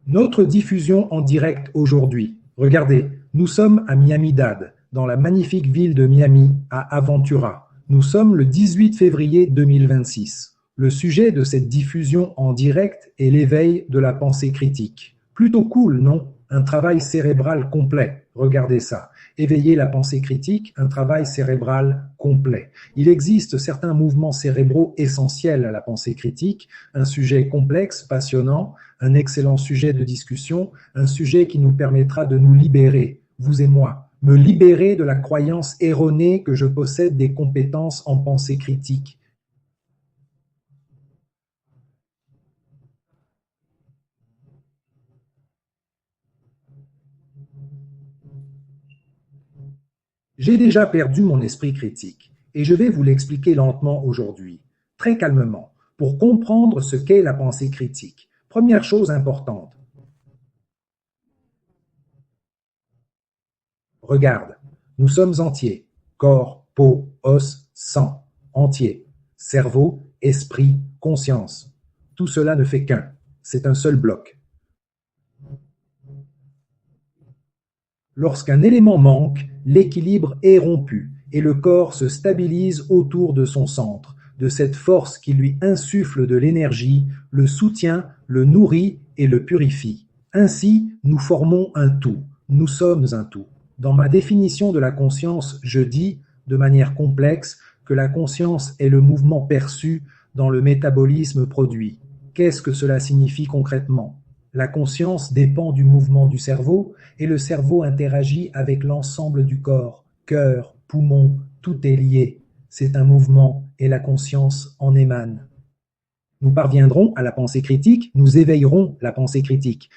Notre diffusion en direct aujourd'hui. Regardez, nous sommes à Miami-Dade, dans la magnifique ville de Miami, à Aventura. Nous sommes le 18 février 2026. Le sujet de cette diffusion en direct est l'éveil de la pensée critique. Plutôt cool, non? Un travail cérébral complet. Regardez ça. Éveiller la pensée critique, un travail cérébral complet. Il existe certains mouvements cérébraux essentiels à la pensée critique, un sujet complexe, passionnant, un excellent sujet de discussion, un sujet qui nous permettra de nous libérer, vous et moi, me libérer de la croyance erronée que je possède des compétences en pensée critique. J'ai déjà perdu mon esprit critique et je vais vous l'expliquer lentement aujourd'hui, très calmement, pour comprendre ce qu'est la pensée critique. Première chose importante, regarde, nous sommes entiers, corps, peau, os, sang, entier, cerveau, esprit, conscience. Tout cela ne fait qu'un, c'est un seul bloc. Lorsqu'un élément manque, l'équilibre est rompu et le corps se stabilise autour de son centre, de cette force qui lui insuffle de l'énergie, le soutient, le nourrit et le purifie. Ainsi, nous formons un tout, nous sommes un tout. Dans ma définition de la conscience, je dis, de manière complexe, que la conscience est le mouvement perçu dans le métabolisme produit. Qu'est-ce que cela signifie concrètement? La conscience dépend du mouvement du cerveau et le cerveau interagit avec l'ensemble du corps, cœur, poumons, tout est lié. C'est un mouvement et la conscience en émane. Nous parviendrons à la pensée critique, nous éveillerons la pensée critique.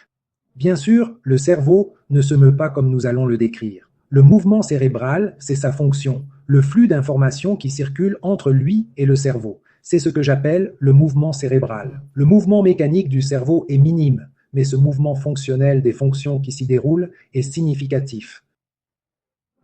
Bien sûr, le cerveau ne se meut pas comme nous allons le décrire. Le mouvement cérébral, c'est sa fonction, le flux d'informations qui circule entre lui et le cerveau. C'est ce que j'appelle le mouvement cérébral. Le mouvement mécanique du cerveau est minime, mais ce mouvement fonctionnel des fonctions qui s'y déroulent est significatif.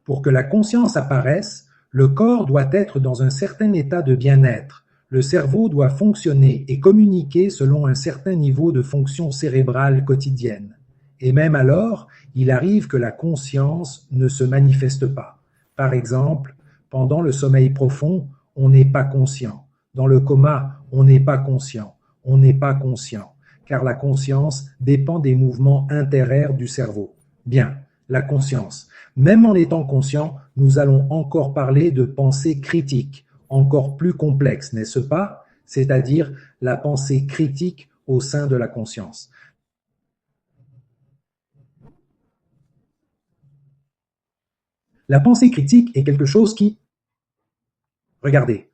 Pour que la conscience apparaisse, le corps doit être dans un certain état de bien-être. Le cerveau doit fonctionner et communiquer selon un certain niveau de fonction cérébrale quotidienne. Et même alors, il arrive que la conscience ne se manifeste pas. Par exemple, pendant le sommeil profond, on n'est pas conscient. Dans le coma, on n'est pas conscient. On n'est pas conscient, car la conscience dépend des mouvements interaires du cerveau. Bien, la conscience. Même en étant conscient, nous allons encore parler de pensée critique, encore plus complexe, n'est-ce pas? C'est-à-dire la pensée critique au sein de la conscience. La pensée critique est quelque chose qui... Regardez,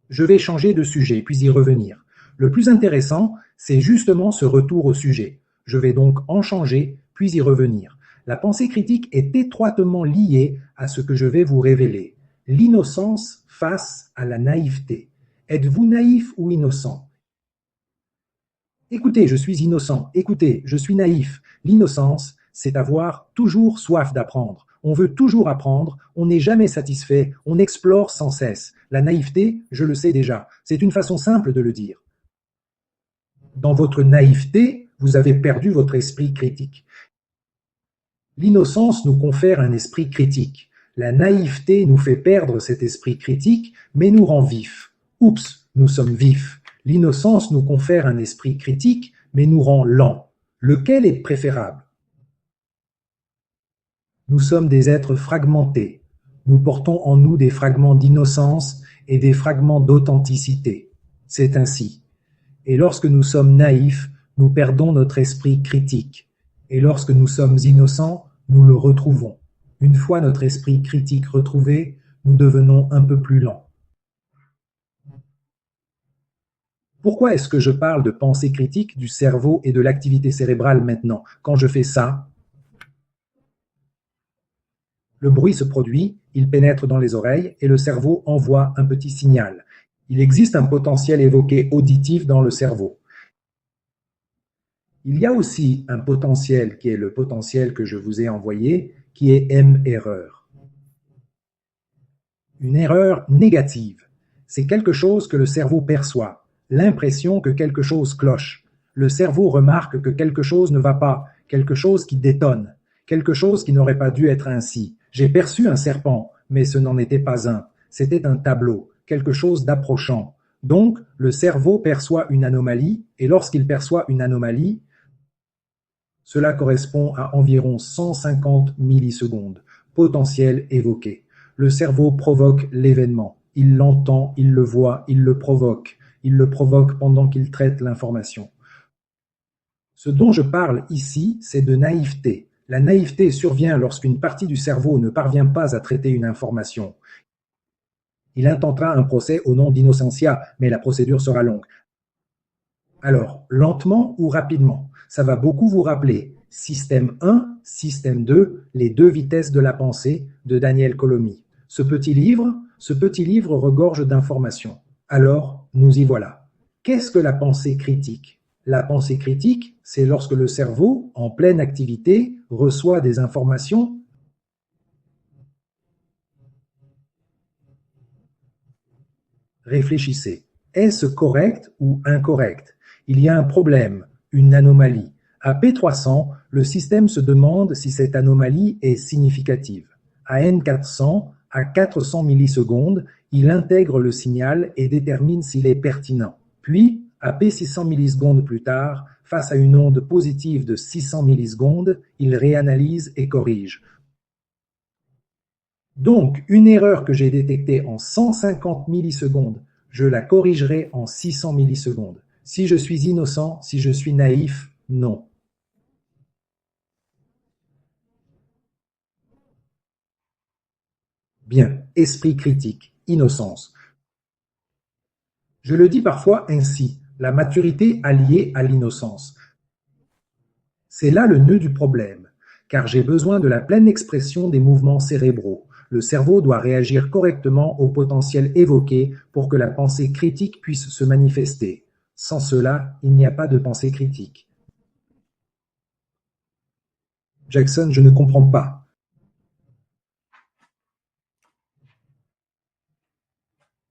je vais changer de sujet, puis y revenir. Le plus intéressant, c'est justement ce retour au sujet. Je vais donc en changer, puis y revenir. La pensée critique est étroitement liée à ce que je vais vous révéler. L'innocence face à la naïveté. Êtes-vous naïf ou innocent? Écoutez, je suis innocent. Écoutez, je suis naïf. L'innocence, c'est avoir toujours soif d'apprendre. On veut toujours apprendre, on n'est jamais satisfait, on explore sans cesse. La naïveté, je le sais déjà, c'est une façon simple de le dire. Dans votre naïveté, vous avez perdu votre esprit critique. L'innocence nous confère un esprit critique. La naïveté nous fait perdre cet esprit critique, mais nous rend vifs. Oups, nous sommes vifs. L'innocence nous confère un esprit critique, mais nous rend lents. Lequel est préférable? Nous sommes des êtres fragmentés. Nous portons en nous des fragments d'innocence et des fragments d'authenticité. C'est ainsi. Et lorsque nous sommes naïfs, nous perdons notre esprit critique. Et lorsque nous sommes innocents, nous le retrouvons. Une fois notre esprit critique retrouvé, nous devenons un peu plus lents. Pourquoi est-ce que je parle de pensée critique, du cerveau et de l'activité cérébrale maintenant? Quand je fais ça, le bruit se produit, il pénètre dans les oreilles et le cerveau envoie un petit signal. Il existe un potentiel évoqué auditif dans le cerveau. Il y a aussi un potentiel qui est le potentiel que je vous ai envoyé, qui est M-erreur. Une erreur négative, c'est quelque chose que le cerveau perçoit, l'impression que quelque chose cloche. Le cerveau remarque que quelque chose ne va pas, quelque chose qui détonne, quelque chose qui n'aurait pas dû être ainsi. J'ai perçu un serpent, mais ce n'en était pas un. C'était un tableau, quelque chose d'approchant. Donc, le cerveau perçoit une anomalie, et lorsqu'il perçoit une anomalie, cela correspond à environ 150 millisecondes, potentiel évoqué. Le cerveau provoque l'événement. Il l'entend, il le voit, il le provoque. Il le provoque pendant qu'il traite l'information. Ce dont je parle ici, c'est de naïveté. La naïveté survient lorsqu'une partie du cerveau ne parvient pas à traiter une information. Il intentera un procès au nom d'innocentia, mais la procédure sera longue. Alors, lentement ou rapidement, ça va beaucoup vous rappeler Système 1, Système 2, les deux vitesses de la pensée de Daniel Colombi. Ce petit livre regorge d'informations. Alors, nous y voilà. Qu'est-ce que la pensée critique? La pensée critique, c'est lorsque le cerveau, en pleine activité, reçoit des informations. Réfléchissez. Est-ce correct ou incorrect? Il y a un problème, une anomalie. À P300, le système se demande si cette anomalie est significative. À N400, à 400 millisecondes, il intègre le signal et détermine s'il est pertinent. Puis, à P600 millisecondes plus tard, face à une onde positive de 600 millisecondes, il réanalyse et corrige. Donc, une erreur que j'ai détectée en 150 millisecondes, je la corrigerai en 600 millisecondes. Si je suis innocent, si je suis naïf, non. Bien, esprit critique, innocence. Je le dis parfois ainsi, la maturité alliée à l'innocence. C'est là le nœud du problème, car j'ai besoin de la pleine expression des mouvements cérébraux. Le cerveau doit réagir correctement au potentiel évoqué pour que la pensée critique puisse se manifester. Sans cela, il n'y a pas de pensée critique. Jackson, je ne comprends pas.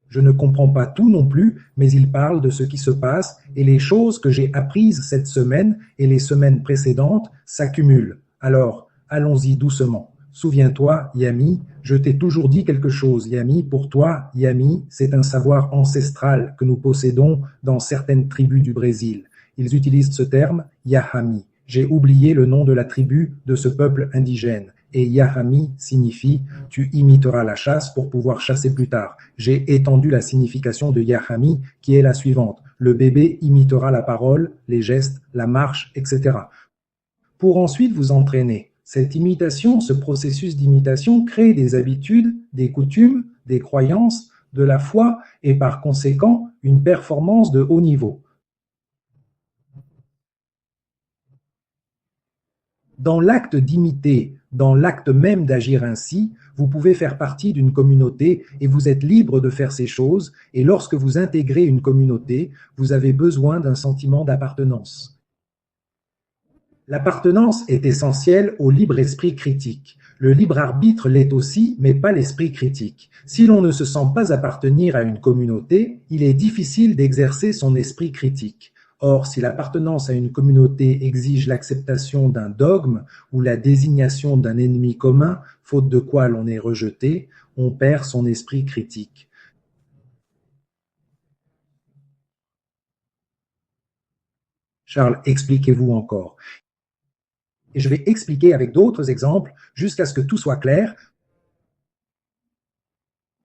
Je ne comprends pas tout non plus, mais il parle de ce qui se passe et les choses que j'ai apprises cette semaine et les semaines précédentes s'accumulent. Alors, allons-y doucement. Souviens-toi, Yami, je t'ai toujours dit quelque chose, Yami. Pour toi, Yami, c'est un savoir ancestral que nous possédons dans certaines tribus du Brésil. Ils utilisent ce terme, Yahami. J'ai oublié le nom de la tribu de ce peuple indigène. Et Yahami signifie « tu imiteras la chasse pour pouvoir chasser plus tard ». J'ai étendu la signification de Yahami qui est la suivante. Le bébé imitera la parole, les gestes, la marche, etc. Pour ensuite vous entraîner. Cette imitation, ce processus d'imitation crée des habitudes, des coutumes, des croyances, de la foi et par conséquent une performance de haut niveau. Dans l'acte d'imiter, dans l'acte même d'agir ainsi, vous pouvez faire partie d'une communauté et vous êtes libre de faire ces choses, et lorsque vous intégrez une communauté, vous avez besoin d'un sentiment d'appartenance. L'appartenance est essentielle au libre esprit critique. Le libre arbitre l'est aussi, mais pas l'esprit critique. Si l'on ne se sent pas appartenir à une communauté, il est difficile d'exercer son esprit critique. Or, si l'appartenance à une communauté exige l'acceptation d'un dogme ou la désignation d'un ennemi commun, faute de quoi l'on est rejeté, on perd son esprit critique. Charles, expliquez-vous encore. Et je vais expliquer avec d'autres exemples jusqu'à ce que tout soit clair.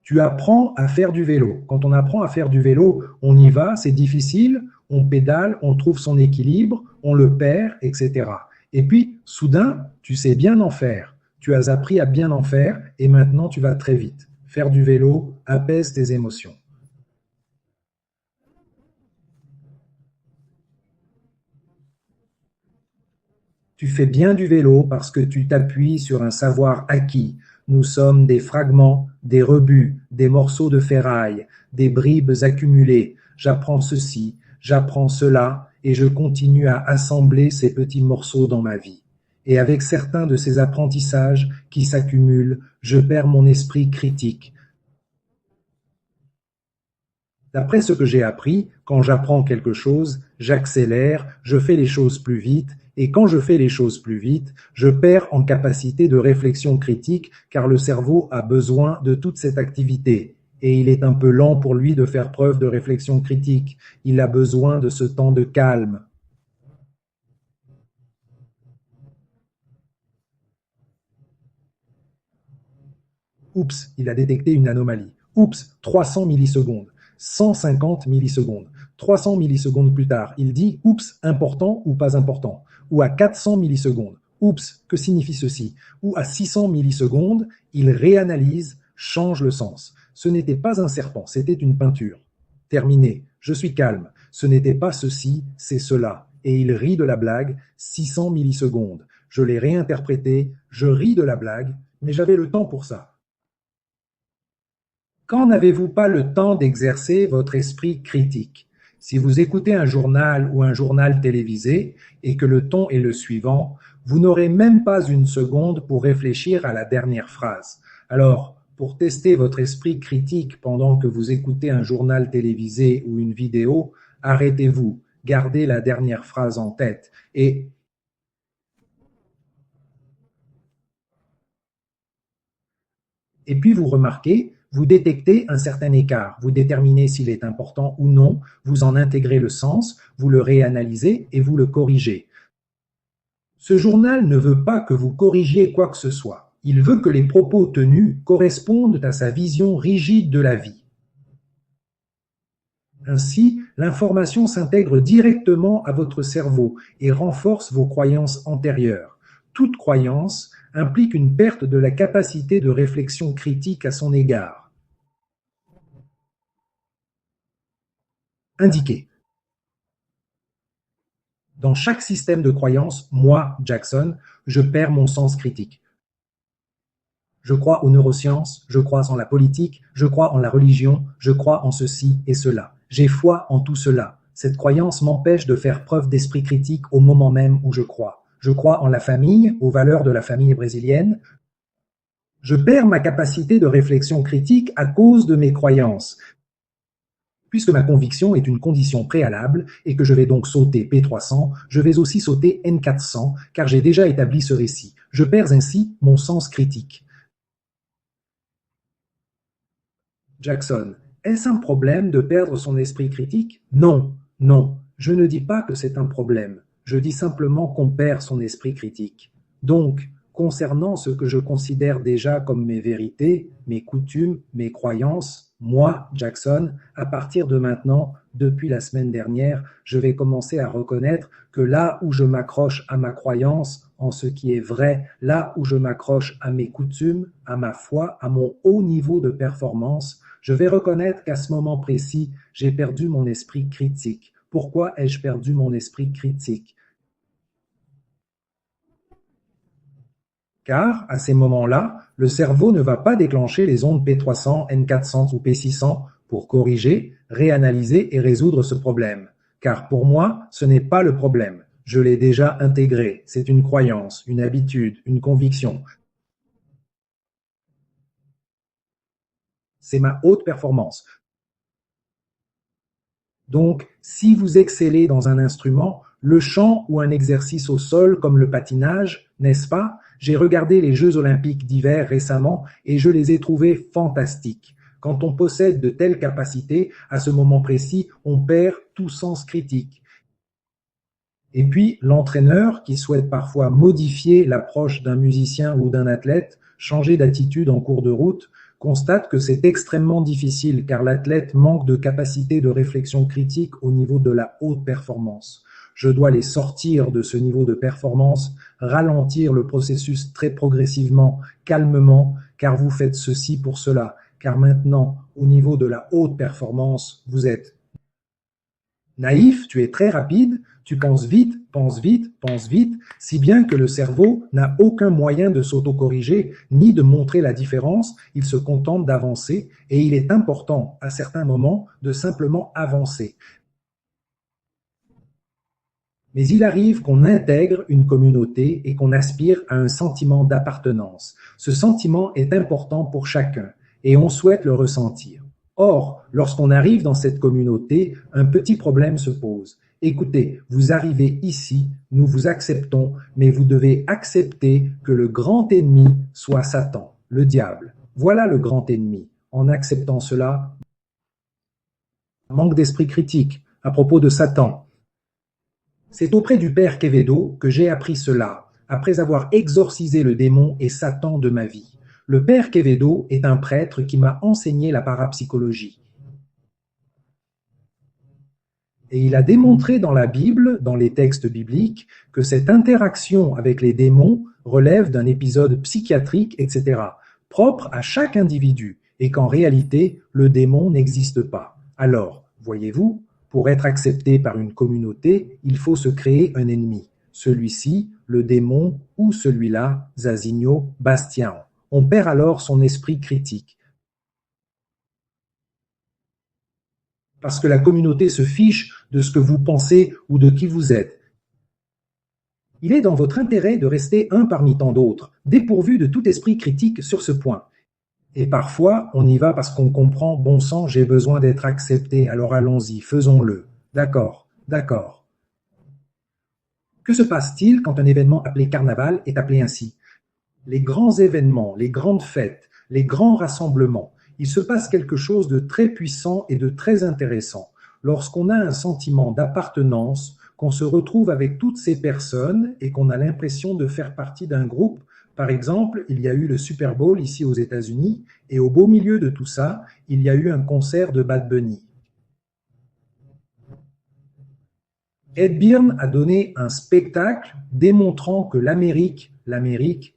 Tu apprends à faire du vélo. Quand on apprend à faire du vélo, on y va, c'est difficile, on pédale, on trouve son équilibre, on le perd, etc. Et puis, soudain, tu sais bien en faire. Tu as appris à bien en faire et maintenant tu vas très vite. Faire du vélo apaise tes émotions. Tu fais bien du vélo parce que tu t'appuies sur un savoir acquis. Nous sommes des fragments, des rebuts, des morceaux de ferraille, des bribes accumulées. J'apprends ceci, j'apprends cela, et je continue à assembler ces petits morceaux dans ma vie. Et avec certains de ces apprentissages qui s'accumulent, je perds mon esprit critique. D'après ce que j'ai appris, quand j'apprends quelque chose, j'accélère, je fais les choses plus vite, et quand je fais les choses plus vite, je perds en capacité de réflexion critique car le cerveau a besoin de toute cette activité. Et il est un peu lent pour lui de faire preuve de réflexion critique. Il a besoin de ce temps de calme. Oups, il a détecté une anomalie. Oups, 300 millisecondes, 150 millisecondes. 300 millisecondes plus tard, il dit oups, important ou pas important. Ou à 400 millisecondes, oups, que signifie ceci? Ou à 600 millisecondes, il réanalyse, change le sens. Ce n'était pas un serpent, c'était une peinture. Terminé, je suis calme. Ce n'était pas ceci, c'est cela. Et il rit de la blague, 600 millisecondes. Je l'ai réinterprété, je ris de la blague, mais j'avais le temps pour ça. Quand n'avez-vous pas le temps d'exercer votre esprit critique? Si vous écoutez un journal ou un journal télévisé et que le ton est le suivant, vous n'aurez même pas une seconde pour réfléchir à la dernière phrase. Alors, pour tester votre esprit critique pendant que vous écoutez un journal télévisé ou une vidéo, arrêtez-vous, gardez la dernière phrase en tête et puis vous remarquez, vous détectez un certain écart, vous déterminez s'il est important ou non, vous en intégrez le sens, vous le réanalysez et vous le corrigez. Ce journal ne veut pas que vous corrigiez quoi que ce soit. Il veut que les propos tenus correspondent à sa vision rigide de la vie. Ainsi, l'information s'intègre directement à votre cerveau et renforce vos croyances antérieures. Toute croyance implique une perte de la capacité de réflexion critique à son égard. Indiqué. Dans chaque système de croyance, moi, Jackson, je perds mon sens critique. Je crois aux neurosciences, je crois en la politique, je crois en la religion, je crois en ceci et cela. J'ai foi en tout cela. Cette croyance m'empêche de faire preuve d'esprit critique au moment même où je crois. Je crois en la famille, aux valeurs de la famille brésilienne. Je perds ma capacité de réflexion critique à cause de mes croyances. Puisque ma conviction est une condition préalable et que je vais donc sauter P300, je vais aussi sauter N400 car j'ai déjà établi ce récit. Je perds ainsi mon sens critique. Jackson, est-ce un problème de perdre son esprit critique? Non, non, je ne dis pas que c'est un problème. Je dis simplement qu'on perd son esprit critique. Donc, concernant ce que je considère déjà comme mes vérités, mes coutumes, mes croyances, moi, Jackson, à partir de maintenant, depuis la semaine dernière, je vais commencer à reconnaître que là où je m'accroche à ma croyance, en ce qui est vrai, là où je m'accroche à mes coutumes, à ma foi, à mon haut niveau de performance, je vais reconnaître qu'à ce moment précis, j'ai perdu mon esprit critique. Pourquoi ai-je perdu mon esprit critique? Car, à ces moments-là, le cerveau ne va pas déclencher les ondes P300, N400 ou P600 pour corriger, réanalyser et résoudre ce problème. Car pour moi, ce n'est pas le problème. Je l'ai déjà intégré. C'est une croyance, une habitude, une conviction. C'est ma haute performance. Donc, si vous excellez dans un instrument, le chant ou un exercice au sol comme le patinage, n'est-ce pas? J'ai regardé les Jeux olympiques d'hiver récemment et je les ai trouvés fantastiques. Quand on possède de telles capacités, à ce moment précis, on perd tout sens critique. Et puis, l'entraîneur, qui souhaite parfois modifier l'approche d'un musicien ou d'un athlète, changer d'attitude en cours de route, constate que c'est extrêmement difficile car l'athlète manque de capacité de réflexion critique au niveau de la haute performance. Je dois les sortir de ce niveau de performance, ralentir le processus très progressivement, calmement, car vous faites ceci pour cela. Car maintenant, au niveau de la haute performance, vous êtes naïf, tu es très rapide, tu penses vite, penses vite, penses vite, si bien que le cerveau n'a aucun moyen de s'autocorriger ni de montrer la différence, il se contente d'avancer et il est important à certains moments de simplement avancer. Mais il arrive qu'on intègre une communauté et qu'on aspire à un sentiment d'appartenance. Ce sentiment est important pour chacun et on souhaite le ressentir. Or, lorsqu'on arrive dans cette communauté, un petit problème se pose. Écoutez, vous arrivez ici, nous vous acceptons, mais vous devez accepter que le grand ennemi soit Satan, le diable. Voilà le grand ennemi. En acceptant cela, manque d'esprit critique à propos de Satan. C'est auprès du père Quevedo que j'ai appris cela, après avoir exorcisé le démon et Satan de ma vie. Le père Quevedo est un prêtre qui m'a enseigné la parapsychologie. Et il a démontré dans la Bible, dans les textes bibliques, que cette interaction avec les démons relève d'un épisode psychiatrique, etc., propre à chaque individu, et qu'en réalité, le démon n'existe pas. Alors, voyez-vous, pour être accepté par une communauté, il faut se créer un ennemi. Celui-ci, le démon, ou celui-là, Zazinho, Bastian. On perd alors son esprit critique. Parce que la communauté se fiche de ce que vous pensez ou de qui vous êtes. Il est dans votre intérêt de rester un parmi tant d'autres, dépourvu de tout esprit critique sur ce point. Et parfois, on y va parce qu'on comprend, bon sang, j'ai besoin d'être accepté, alors allons-y, faisons-le. D'accord, d'accord. Que se passe-t-il quand un événement appelé carnaval est appelé ainsi? Les grands événements, les grandes fêtes, les grands rassemblements, il se passe quelque chose de très puissant et de très intéressant. Lorsqu'on a un sentiment d'appartenance, qu'on se retrouve avec toutes ces personnes et qu'on a l'impression de faire partie d'un groupe. Par exemple, il y a eu le Super Bowl ici aux États-Unis et au beau milieu de tout ça, il y a eu un concert de Bad Bunny. Ed Byrne a donné un spectacle démontrant que l'Amérique,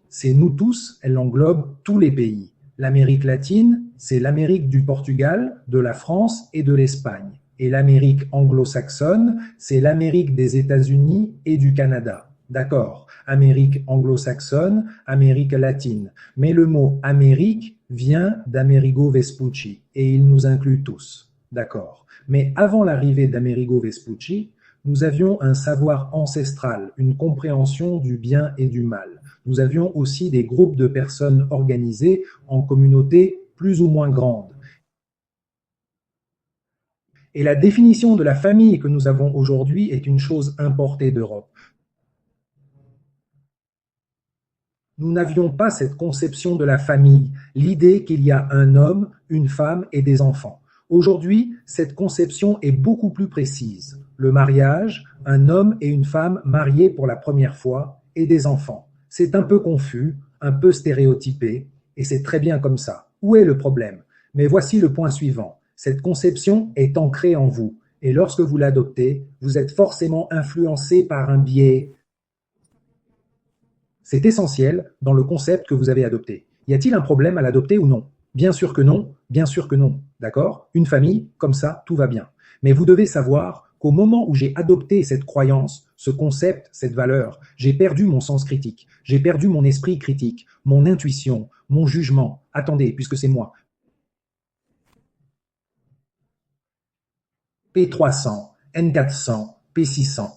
c'est nous tous, elle englobe tous les pays. L'Amérique latine, c'est l'Amérique du Portugal, de la France et de l'Espagne. Et l'Amérique anglo-saxonne, c'est l'Amérique des États-Unis et du Canada. D'accord, Amérique anglo-saxonne, Amérique latine. Mais le mot Amérique vient d'Amerigo Vespucci et il nous inclut tous. D'accord. Mais avant l'arrivée d'Amerigo Vespucci, nous avions un savoir ancestral, une compréhension du bien et du mal. Nous avions aussi des groupes de personnes organisées en communautés plus ou moins grandes. Et la définition de la famille que nous avons aujourd'hui est une chose importée d'Europe. Nous n'avions pas cette conception de la famille, l'idée qu'il y a un homme, une femme et des enfants. Aujourd'hui, cette conception est beaucoup plus précise. Le mariage, un homme et une femme mariés pour la première fois et des enfants. C'est un peu confus, un peu stéréotypé, et c'est très bien comme ça. Où est le problème? Mais voici le point suivant. Cette conception est ancrée en vous, et lorsque vous l'adoptez, vous êtes forcément influencé par un biais. C'est essentiel dans le concept que vous avez adopté. Y a-t-il un problème à l'adopter ou non? Bien sûr que non, bien sûr que non. D'accord? Une famille, comme ça, tout va bien. Mais vous devez savoir qu'au moment où j'ai adopté cette croyance, ce concept, cette valeur, j'ai perdu mon sens critique, j'ai perdu mon esprit critique, mon intuition, mon jugement. Attendez, puisque c'est moi. P300, N400, P600.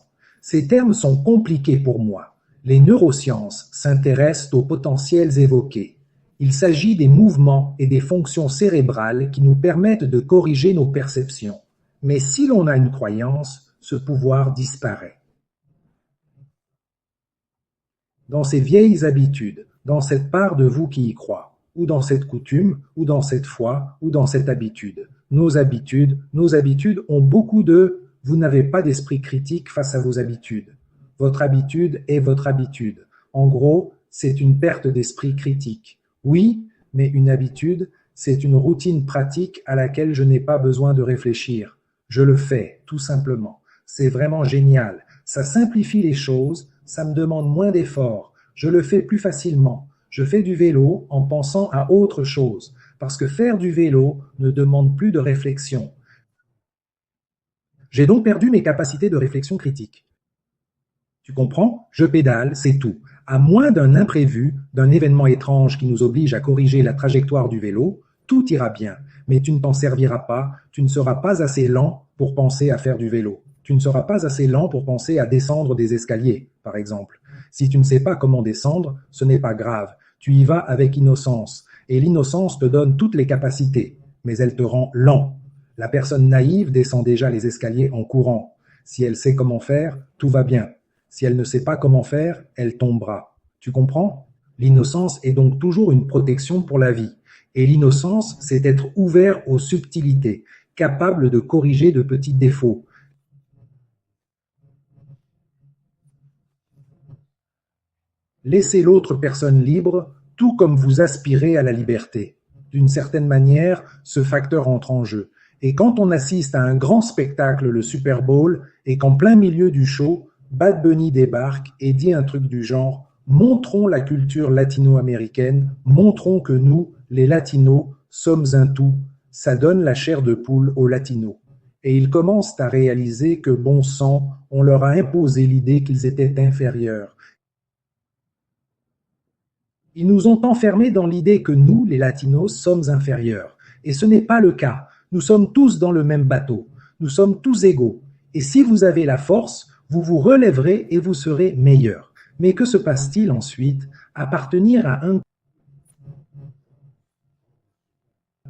Ces termes sont compliqués pour moi. Les neurosciences s'intéressent aux potentiels évoqués. Il s'agit des mouvements et des fonctions cérébrales qui nous permettent de corriger nos perceptions. Mais si l'on a une croyance, ce pouvoir disparaît. Dans ces vieilles habitudes, dans cette part de vous qui y croit, ou dans cette coutume, ou dans cette foi, ou dans cette habitude. Nos habitudes ont beaucoup de « vous n'avez pas d'esprit critique face à vos habitudes ». Votre habitude est votre habitude. En gros, c'est une perte d'esprit critique. Oui, mais une habitude, c'est une routine pratique à laquelle je n'ai pas besoin de réfléchir. Je le fais, tout simplement. C'est vraiment génial. Ça simplifie les choses, ça me demande moins d'efforts. Je le fais plus facilement. Je fais du vélo en pensant à autre chose, parce que faire du vélo ne demande plus de réflexion. J'ai donc perdu mes capacités de réflexion critique. Tu comprends? Je pédale, c'est tout. À moins d'un imprévu, d'un événement étrange qui nous oblige à corriger la trajectoire du vélo, tout ira bien. Mais tu ne t'en serviras pas, tu ne seras pas assez lent pour penser à faire du vélo. Tu ne seras pas assez lent pour penser à descendre des escaliers, par exemple. Si tu ne sais pas comment descendre, ce n'est pas grave. Tu y vas avec innocence. Et l'innocence te donne toutes les capacités. mais elle te rend lent. La personne naïve descend déjà les escaliers en courant. Si elle sait comment faire, tout va bien. Si elle ne sait pas comment faire, elle tombera. Tu comprends? L'innocence est donc toujours une protection pour la vie. Et l'innocence, c'est être ouvert aux subtilités, capable de corriger de petits défauts. Laissez l'autre personne libre, tout comme vous aspirez à la liberté. D'une certaine manière, ce facteur entre en jeu. Et quand on assiste à un grand spectacle, le Super Bowl, et qu'en plein milieu du show, Bad Bunny débarque et dit un truc du genre « Montrons la culture latino-américaine, montrons que nous, les latinos, sommes un tout », ça donne la chair de poule aux latinos. Et ils commencent à réaliser que, bon sang, on leur a imposé l'idée qu'ils étaient inférieurs. Ils nous ont enfermés dans l'idée que nous, les latinos, sommes inférieurs. Et ce n'est pas le cas. Nous sommes tous dans le même bateau. Nous sommes tous égaux. Et si vous avez la force, vous vous relèverez et vous serez meilleurs. Mais que se passe-t-il ensuite? Appartenir à un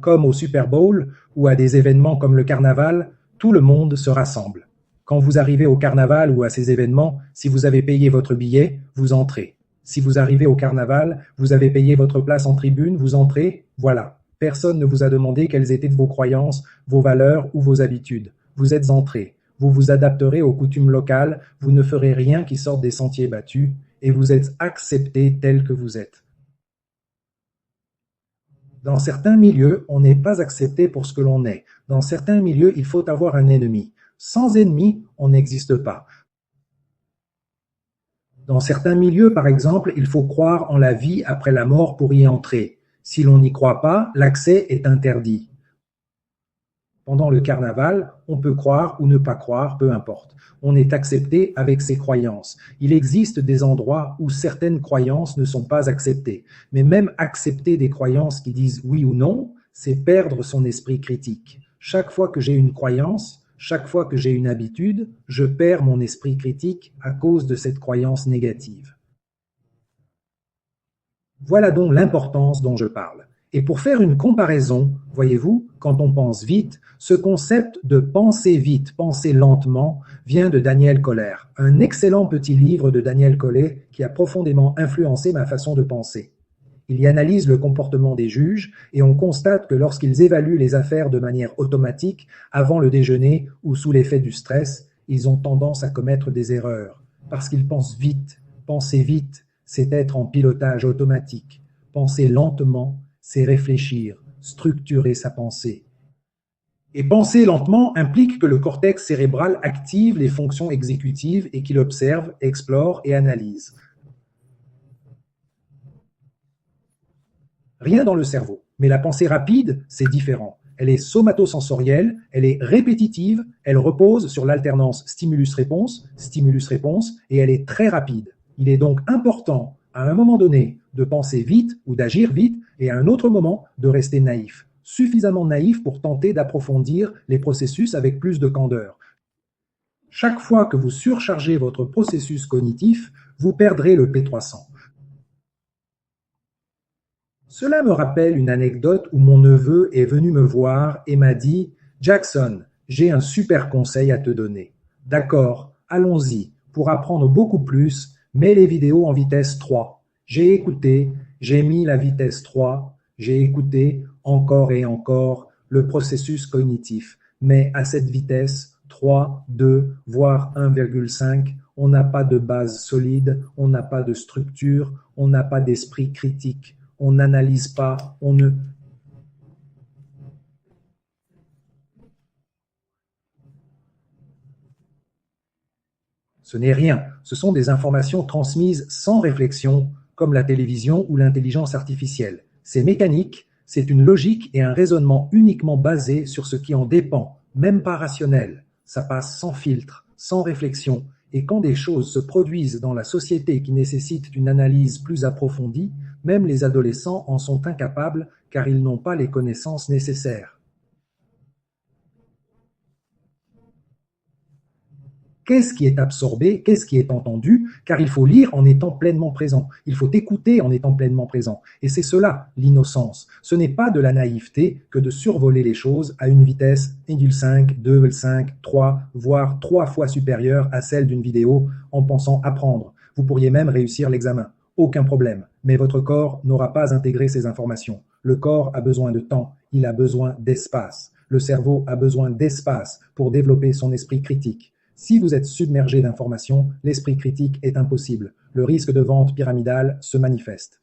comme au Super Bowl ou à des événements comme le carnaval, tout le monde se rassemble. Quand vous arrivez au carnaval ou à ces événements, si vous avez payé votre billet, vous entrez. Si vous arrivez au carnaval, vous avez payé votre place en tribune, vous entrez, voilà. Personne ne vous a demandé quelles étaient vos croyances, vos valeurs ou vos habitudes. Vous êtes entrés. Vous vous adapterez aux coutumes locales, vous ne ferez rien qui sorte des sentiers battus, et vous êtes acceptés tel que vous êtes. Dans certains milieux, on n'est pas accepté pour ce que l'on est. Dans certains milieux, il faut avoir un ennemi. Sans ennemi, on n'existe pas. Dans certains milieux, par exemple, il faut croire en la vie après la mort pour y entrer. Si l'on n'y croit pas, l'accès est interdit. Pendant le carnaval, on peut croire ou ne pas croire, peu importe. On est accepté avec ses croyances. Il existe des endroits où certaines croyances ne sont pas acceptées. Mais même accepter des croyances qui disent oui ou non, c'est perdre son esprit critique. Chaque fois que j'ai une croyance, chaque fois que j'ai une habitude, je perds mon esprit critique à cause de cette croyance négative. Voilà donc l'importance dont je parle. Et pour faire une comparaison, voyez-vous, quand on pense vite, ce concept de penser vite, penser lentement, vient de Daniel Coller, un excellent petit livre de Daniel Coller qui a profondément influencé ma façon de penser. Il y analyse le comportement des juges et on constate que lorsqu'ils évaluent les affaires de manière automatique, avant le déjeuner ou sous l'effet du stress, ils ont tendance à commettre des erreurs, parce qu'ils pensent vite. Penser vite, c'est être en pilotage automatique. Penser lentement, c'est réfléchir, structurer sa pensée. Et penser lentement implique que le cortex cérébral active les fonctions exécutives et qu'il observe, explore et analyse. Rien dans le cerveau. Mais la pensée rapide, c'est différent. Elle est somatosensorielle, elle est répétitive, elle repose sur l'alternance stimulus-réponse, et elle est très rapide. Il est donc important, à un moment donné, de penser vite ou d'agir vite, et à un autre moment, de rester naïf. Suffisamment naïf pour tenter d'approfondir les processus avec plus de candeur. Chaque fois que vous surchargez votre processus cognitif, vous perdrez le P300. Cela me rappelle une anecdote où mon neveu est venu me voir et m'a dit « Jackson, j'ai un super conseil à te donner. D'accord, allons-y. Pour apprendre beaucoup plus, mets les vidéos en vitesse 3. » J'ai écouté, j'ai mis la vitesse 3, j'ai écouté encore et encore le processus cognitif. Mais à cette vitesse, 3, 2, voire 1,5, on n'a pas de base solide, on n'a pas de structure, on n'a pas d'esprit critique. On n'analyse pas, on ne... Ce n'est rien, ce sont des informations transmises sans réflexion, comme la télévision ou l'intelligence artificielle. C'est mécanique, c'est une logique et un raisonnement uniquement basé sur ce qui en dépend, même pas rationnel. Ça passe sans filtre, sans réflexion, et quand des choses se produisent dans la société qui nécessitent une analyse plus approfondie, même les adolescents en sont incapables car ils n'ont pas les connaissances nécessaires. qu'est-ce qui est absorbé, qu'est-ce qui est entendu, car il faut lire en étant pleinement présent, il faut écouter en étant pleinement présent. Et c'est cela, l'innocence. Ce n'est pas de la naïveté que de survoler les choses à une vitesse 1,5, 2,5, 3, voire 3 fois supérieure à celle d'une vidéo en pensant apprendre. Vous pourriez même réussir l'examen. Aucun problème. Mais votre corps n'aura pas intégré ces informations. Le corps a besoin de temps, il a besoin d'espace. Le cerveau a besoin d'espace pour développer son esprit critique. Si vous êtes submergé d'informations, l'esprit critique est impossible. Le risque de vente pyramidale se manifeste.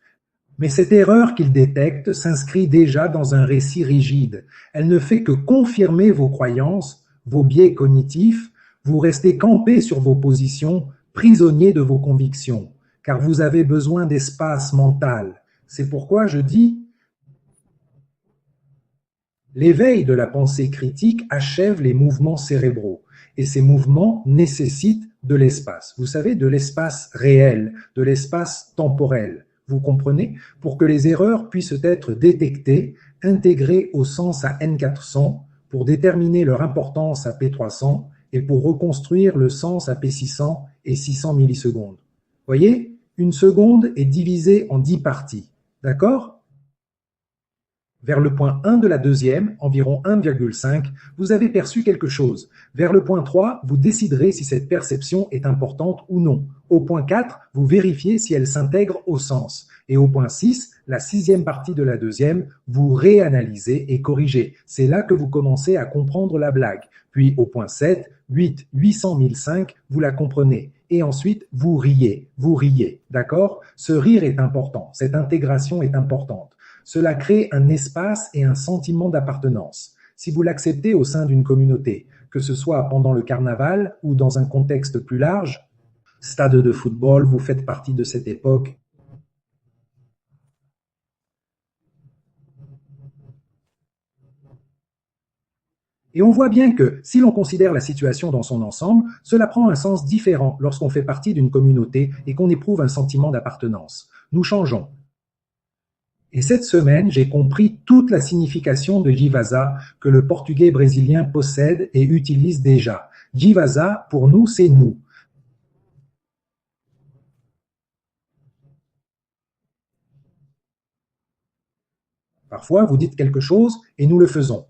Mais cette erreur qu'il détecte s'inscrit déjà dans un récit rigide. Elle ne fait que confirmer vos croyances, vos biais cognitifs. Vous restez campé sur vos positions, prisonnier de vos convictions, car vous avez besoin d'espace mental. C'est pourquoi je dis l'éveil de la pensée critique achève les mouvements cérébraux et ces mouvements nécessitent de l'espace. Vous savez, de l'espace réel, de l'espace temporel. Vous comprenez? Pour que les erreurs puissent être détectées, intégrées au sens à N400 pour déterminer leur importance à P300 et pour reconstruire le sens à P600 et 600 millisecondes. Voyez? Une seconde est divisée en 10 parties. D'accord? Vers le point 1 de la deuxième, environ 1,5, vous avez perçu quelque chose. Vers le point 3, vous déciderez si cette perception est importante ou non. Au point 4, vous vérifiez si elle s'intègre au sens. Et au point 6, la sixième partie de la deuxième, vous réanalysez et corrigez. C'est là que vous commencez à comprendre la blague. Puis au point 7, 8, 800 1005, vous la comprenez. Et ensuite, vous riez, d'accord? Ce rire est important, cette intégration est importante. Cela crée un espace et un sentiment d'appartenance. Si vous l'acceptez au sein d'une communauté, que ce soit pendant le carnaval ou dans un contexte plus large, stade de football, vous faites partie de cette époque. Et on voit bien que, si l'on considère la situation dans son ensemble, cela prend un sens différent lorsqu'on fait partie d'une communauté et qu'on éprouve un sentiment d'appartenance. Nous changeons. Et cette semaine, j'ai compris toute la signification de Jivasa que le portugais brésilien possède et utilise déjà. Jivasa, pour nous, c'est nous. Parfois, vous dites quelque chose et nous le faisons.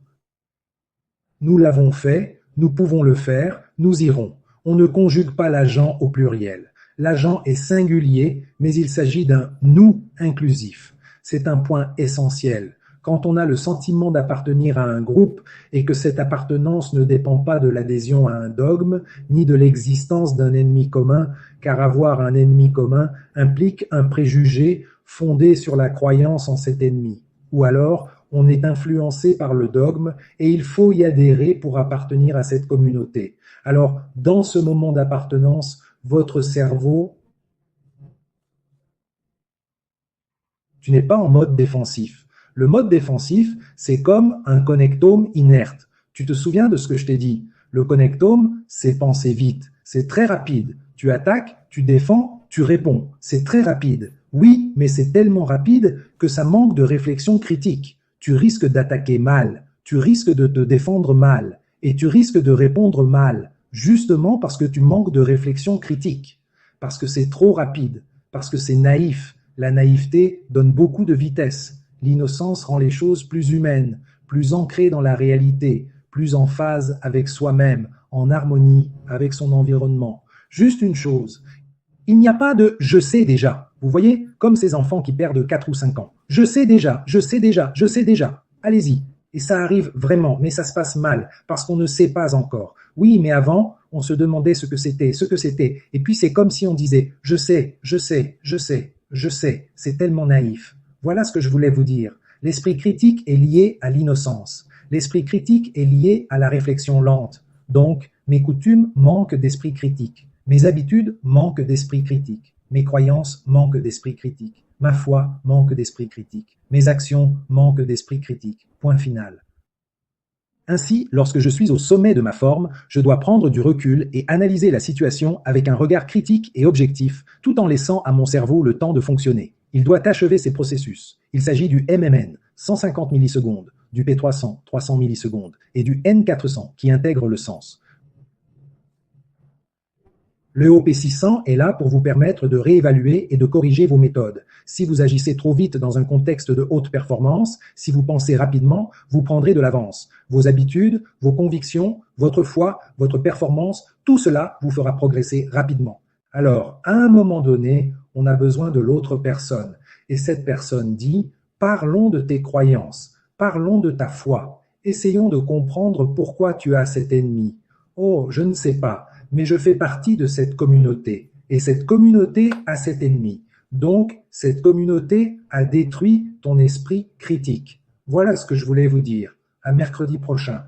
Nous l'avons fait, nous pouvons le faire, nous irons. On ne conjugue pas l'agent au pluriel. L'agent est singulier, mais il s'agit d'un « nous » inclusif. C'est un point essentiel. Quand on a le sentiment d'appartenir à un groupe et que cette appartenance ne dépend pas de l'adhésion à un dogme, ni de l'existence d'un ennemi commun, car avoir un ennemi commun implique un préjugé fondé sur la croyance en cet ennemi. Ou alors, on est influencé par le dogme et il faut y adhérer pour appartenir à cette communauté. Alors, dans ce moment d'appartenance, votre cerveau, tu n'es pas en mode défensif. Le mode défensif, c'est comme un connectome inerte. Tu te souviens de ce que je t'ai dit? Le connectome, c'est penser vite, c'est très rapide. Tu attaques, tu défends, tu réponds. C'est très rapide. Oui, mais c'est tellement rapide que ça manque de réflexion critique. Tu risques d'attaquer mal, tu risques de te défendre mal, et tu risques de répondre mal, justement parce que tu manques de réflexion critique, parce que c'est trop rapide, parce que c'est naïf. La naïveté donne beaucoup de vitesse. L'innocence rend les choses plus humaines, plus ancrées dans la réalité, plus en phase avec soi-même, en harmonie avec son environnement. Juste une chose, il n'y a pas de « je sais déjà ». Vous voyez, comme ces enfants qui perdent 4 ou 5 ans. Je sais déjà, je sais déjà, je sais déjà. Allez-y. Et ça arrive vraiment, mais ça se passe mal, parce qu'on ne sait pas encore. Oui, mais avant, on se demandait ce que c'était. Et puis c'est comme si on disait « je sais, je sais, je sais, je sais ». C'est tellement naïf. Voilà ce que je voulais vous dire. L'esprit critique est lié à l'innocence. L'esprit critique est lié à la réflexion lente. Donc, mes coutumes manquent d'esprit critique. Mes habitudes manquent d'esprit critique. Mes croyances manquent d'esprit critique. Ma foi manque d'esprit critique. Mes actions manquent d'esprit critique. Point final. Ainsi, lorsque je suis au sommet de ma forme, je dois prendre du recul et analyser la situation avec un regard critique et objectif, tout en laissant à mon cerveau le temps de fonctionner. Il doit achever ses processus. Il s'agit du MMN, 150 millisecondes, du P300, 300 millisecondes, et du N400 qui intègre le sens. Le OP600 est là pour vous permettre de réévaluer et de corriger vos méthodes. Si vous agissez trop vite dans un contexte de haute performance, si vous pensez rapidement, vous prendrez de l'avance. Vos habitudes, vos convictions, votre foi, votre performance, tout cela vous fera progresser rapidement. Alors, à un moment donné, on a besoin de l'autre personne. Et cette personne dit, parlons de tes croyances, parlons de ta foi. Essayons de comprendre pourquoi tu as cet ennemi. Oh, je ne sais pas, mais je fais partie de cette communauté. Et cette communauté a cet ennemi. Donc, cette communauté a détruit ton esprit critique. Voilà ce que je voulais vous dire. À mercredi prochain.